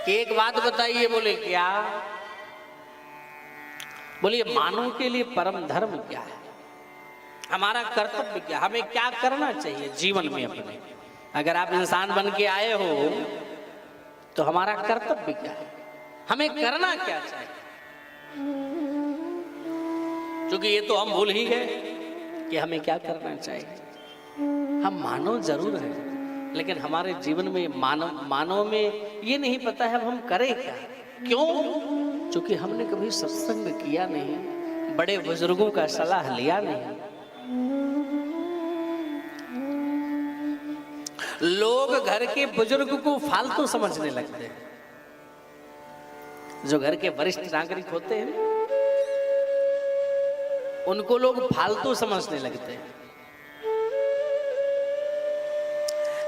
कि एक बात बताइए। बोले क्या? बोलिए मानव के लिए परम धर्म क्या है, हमारा कर्तव्य क्या, हमें क्या करना चाहिए जीवन में अपने। अगर आप इंसान बन के आए हो तो हमारा कर्तव्य क्या है, हमें करना क्या चाहिए। क्योंकि ये तो हम भूल ही गए कि हमें क्या करना चाहिए। हम मानव जरूर हैं, लेकिन हमारे जीवन में मानव में ये नहीं पता है हम करें क्या। क्यों? क्योंकि हमने कभी सत्संग किया नहीं, बड़े बुजुर्गों का सलाह लिया नहीं। लोग घर के बुजुर्ग को फालतू समझने लगते हैं। जो घर के वरिष्ठ नागरिक होते हैं उनको लोग फालतू समझने लगते हैं,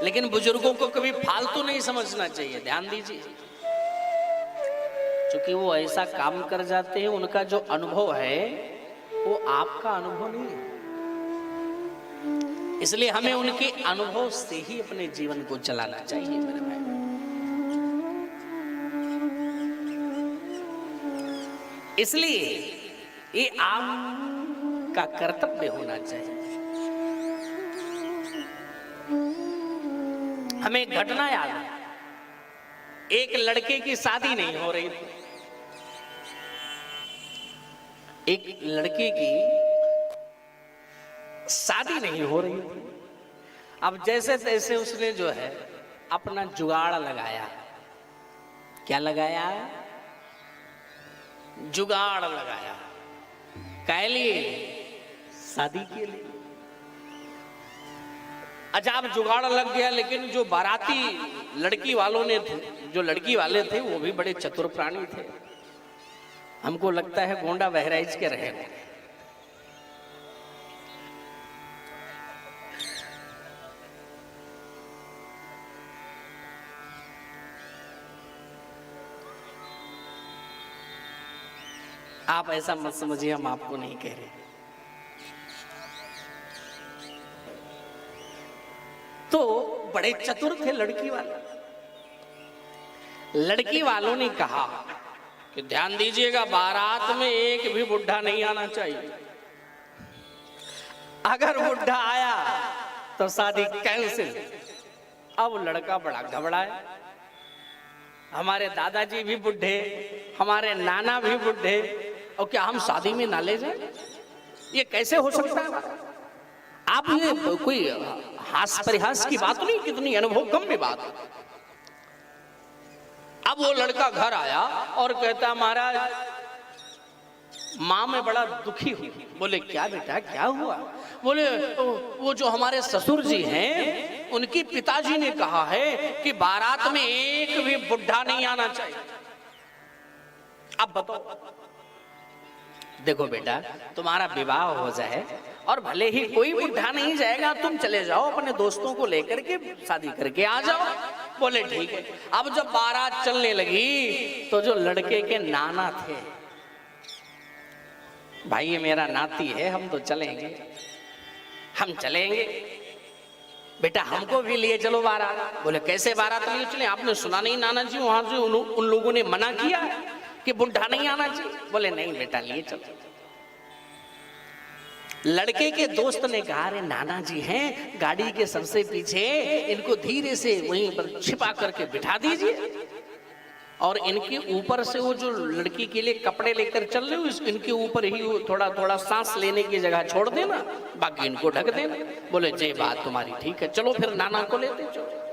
लेकिन बुजुर्गों को कभी फालतू नहीं समझना चाहिए। ध्यान दीजिए, क्योंकि वो ऐसा काम कर जाते हैं, उनका जो अनुभव है वो आपका अनुभव नहीं है। इसलिए हमें उनके अनुभव से ही अपने जीवन को चलाना चाहिए मेरे भाई। इसलिए ये आपका कर्तव्य होना चाहिए। हमें एक घटना याद है, एक लड़के की शादी नहीं हो रही थी। एक लड़के की शादी नहीं हो रही थी। अब जैसे तैसे उसने जो है अपना जुगाड़ लगाया। क्या लगाया? जुगाड़ लगाया। क्या लिए? शादी के लिए। अजाब जुगाड़ लग गया, लेकिन जो बाराती लड़की वालों ने थे, जो लड़की वाले थे वो भी बड़े चतुर प्राणी थे। हमको लगता है गोंडा बहराइच के रहे। आप ऐसा मत समझिए, हम आपको नहीं कह रहे। तो बड़े चतुर थे लड़की वाले। लड़की वालों ने कहा कि ध्यान दीजिएगा, बारात में एक भी बुढ़ा नहीं आना चाहिए। अगर बुढ़ा आया तो शादी कैंसिल। अब लड़का बड़ा घबराया। हमारे दादाजी भी बुढ़े, हमारे नाना भी बुढ़े, और क्या हम शादी में ना ले जाए? ये कैसे हो सकता है? आप ये कोई हास परिहास की बात नहीं, कितनी अनुभव कम में बात। अब वो लड़का घर आया और कहता महाराज माँ मैं बड़ा दुखी हूं। बोले क्या बेटा क्या हुआ? बोले वो जो हमारे ससुर जी हैं उनकी पिताजी ने कहा है कि बारात में एक भी बुढ़ा नहीं आना चाहिए। अब बताओ। देखो बेटा, तुम्हारा विवाह हो जाए और भले ही कोई बुढ़ा नहीं जाएगा, तुम चले जाओ अपने दोस्तों को लेकर के शादी करके आ जाओ। बोले ठीक है। अब जब बारात चलने लगी तो जो लड़के के नाना थे, भाई ये मेरा नाती है, हम तो चलेंगे, हम चलेंगे, बेटा हमको भी लिए चलो बारात। बोले कैसे बारात लिए चले? आपने सुना नहीं नाना जी वहां से उन लोगों ने मना किया कि बुढ़ा नहीं आना चाहिए? बोले नहीं बेटा लिए चलो। लड़के के दोस्त ने कहा अरे नाना जी हैं गाड़ी के सबसे पीछे, इनको धीरे से वहीं पर छिपा करके बिठा दीजिए और इनके ऊपर से वो जो लड़की के लिए कपड़े लेकर चल रहे हो इनके ऊपर ही थोड़ा थोड़ा सांस लेने की जगह छोड़ देना, बाकी इनको ढक देना। बोले जय बात तुम्हारी ठीक है, चलो फिर नाना को लेते चलो।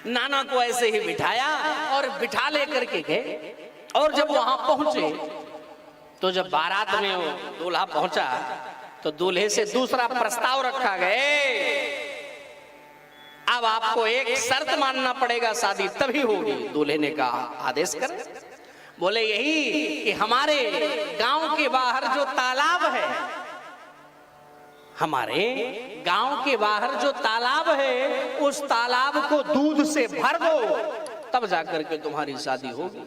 नाना को ऐसे ही बिठाया और बिठा लेकर के गए। और जब वहां पहुंचे तो जब बारात में वो दूल्हा पहुंचा तो दूल्हे से दूसरा प्रस्ताव रखा गया। अब आपको एक शर्त मानना पड़ेगा, शादी तभी होगी। दूल्हे ने कहा आदेश कर। बोले यही कि हमारे गांव के बाहर जो तालाब है, हमारे गांव के बाहर जो तालाब है उस तालाब को दूध से भर दो, तब जाकर के तुम्हारी शादी होगी।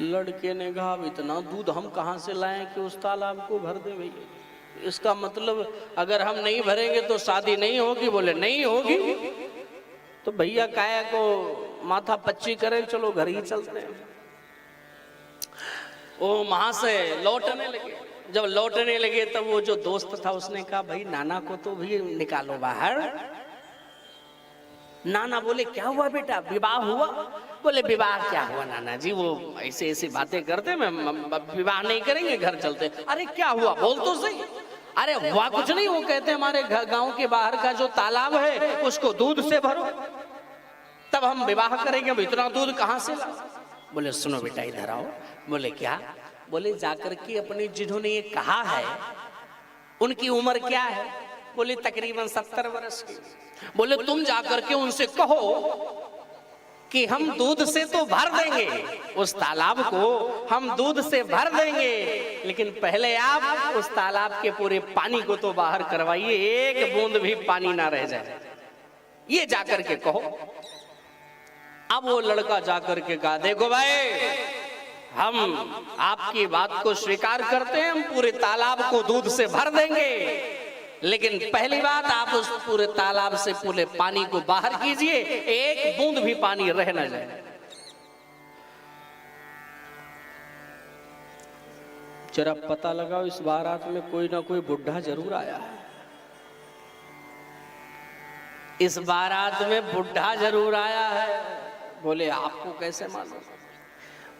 लड़के ने कहा इतना दूध हम कहां से लाएं कि उस तालाब को भर दे भैया? इसका मतलब अगर हम नहीं भरेंगे तो शादी नहीं होगी? बोले नहीं होगी। तो भैया काया को माथा पच्ची करे, चलो घर ही चलते हैं। वो वहां से लौटने लगे। जब लौटने लगे तब वो जो दोस्त था उसने कहा भाई नाना को तो भी निकालो बाहर। नाना बोले क्या हुआ बेटा, विवाह हुआ? बोले विवाह क्या हुआ नाना जी, वो ऐसे ऐसे बातें करते, मैं विवाह नहीं करेंगे, घर चलते। अरे क्या हुआ बोल तो सही। अरे हुआ कुछ नहीं, वो कहते हमारे गांव के बाहर का जो तालाब है उसको दूध से भरो, तब हम विवाह करेंगे। इतना दूध कहाँ से ला? बोले सुनो बेटा इधर आओ। बोले क्या? बोले जाकर के अपने जिन्होंने ये कहा है उनकी उम्र क्या है? बोले तकरीबन 70 वर्ष की। बोले तुम जाकर के उनसे कहो कि हम दूध से तो भर देंगे उस तालाब को, हम दूध से भर देंगे, लेकिन पहले आप उस तालाब के पूरे पानी को तो बाहर करवाइए, एक बूंद भी पानी ना रह जाए, ये जाकर के कहो। अब वो लड़का जाकर के कहा देखो भाई, हम आपकी बात को स्वीकार करते हैं, हम पूरे तालाब को दूध से भर देंगे, लेकिन पहली बात आप उस पूरे तालाब से पूरे पानी को बाहर कीजिए, एक बूंद भी पानी रह न जाए। जरा पता लगाओ इस बारात में कोई ना कोई बुढ़ा जरूर आया है। इस बारात में बुढ़ा जरूर आया है। बोले आपको कैसे मालूम?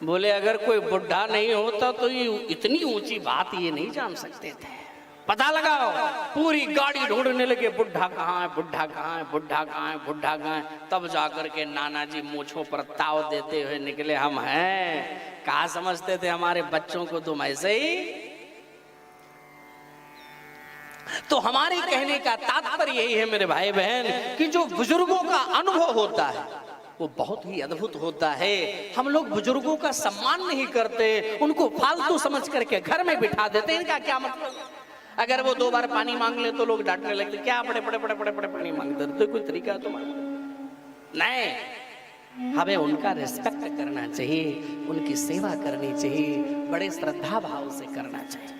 बोले अगर कोई बुढ़ा नहीं होता तो ये इतनी ऊंची बात ये नहीं जान सकते थे। पता लगाओ। पूरी गाड़ी ढूंढने लगे, बुढ़ा कहाँ है, बुढ़ा कहाँ है, बुढ़ा कहाँ है, बुढ़ा कहाँ है। तब जाकर के नाना जी मूंछों पर ताव देते हुए निकले, हम हैं। कहा समझते थे हमारे बच्चों को तुम ऐसे ही? तो हमारे कहने का तात्पर्य यही है मेरे भाई बहन कि जो बुजुर्गों का अनुभव होता है वो बहुत ही अद्भुत होता है। हम लोग बुजुर्गों का सम्मान नहीं करते, उनको फालतू समझ करके घर में बिठा देते। इनका क्या मतलब? अगर वो 2 बार पानी मांग ले तो लोग डांटने लगते, क्या बड़े बड़े बड़े बड़े बड़े पानी मांगते, तो कोई तरीका है तुम्हारा? नहीं, हमें उनका रिस्पेक्ट करना चाहिए, उनकी सेवा करनी चाहिए, बड़े श्रद्धा भाव से करना चाहिए।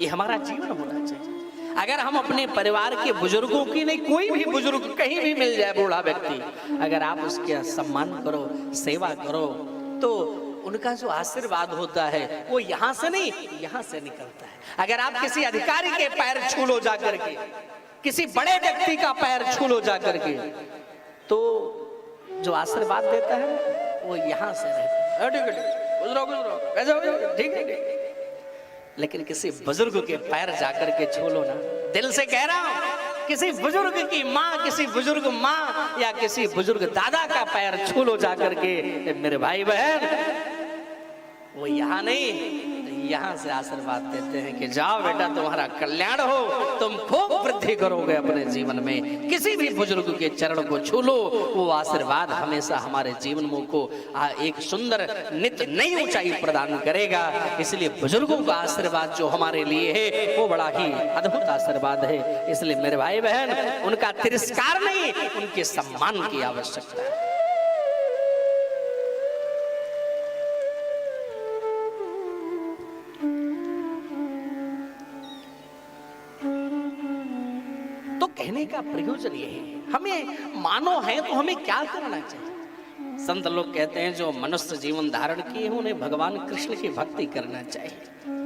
ये हमारा जीवन होना चाहिए। अगर हम अपने परिवार के बुजुर्गों की नहीं, कोई भी बुजुर्ग कहीं भी मिल जाए, बूढ़ा व्यक्ति, अगर आप उसका सम्मान करो, सेवा करो, तो उनका जो आशीर्वाद होता है वो यहाँ से नहीं यहाँ से निकलता है। अगर आप किसी अधिकारी के पैर छू लो जाकर के, किसी बड़े व्यक्ति का पैर छू लो जाकर के, तो जो आशीर्वाद देता है वो यहाँ से रहता है। गुजरो गुजरो, ठीक है। लेकिन किसी बुजुर्ग के पैर जाकर के छू लो ना, दिल से कह रहा हूं, किसी बुजुर्ग की माँ, किसी बुजुर्ग माँ या किसी बुजुर्ग दादा का पैर छू लो जाकर के मेरे भाई बहन, वो यहाँ नहीं यहाँ से आशीर्वाद देते हैं कि जाओ बेटा तुम्हारा कल्याण हो, तुम खूब वृद्धि करोगे अपने जीवन में। किसी भी बुजुर्ग के चरण को छू लो, वो आशीर्वाद हमेशा हमारे जीवन को एक सुंदर नित्य नई ऊंचाई प्रदान करेगा। इसलिए बुजुर्गों का आशीर्वाद जो हमारे लिए है वो बड़ा ही अद्भुत आशीर्वाद है। इसलिए मेरे भाई बहन, उनका तिरस्कार नहीं, उनके सम्मान की आवश्यकता है। कहने का प्रयोजन ये है, हमें मानो है तो हमें क्या करना चाहिए। संत लोग कहते हैं जो मनुष्य जीवन धारण किए उन्हें भगवान कृष्ण की भक्ति करना चाहिए।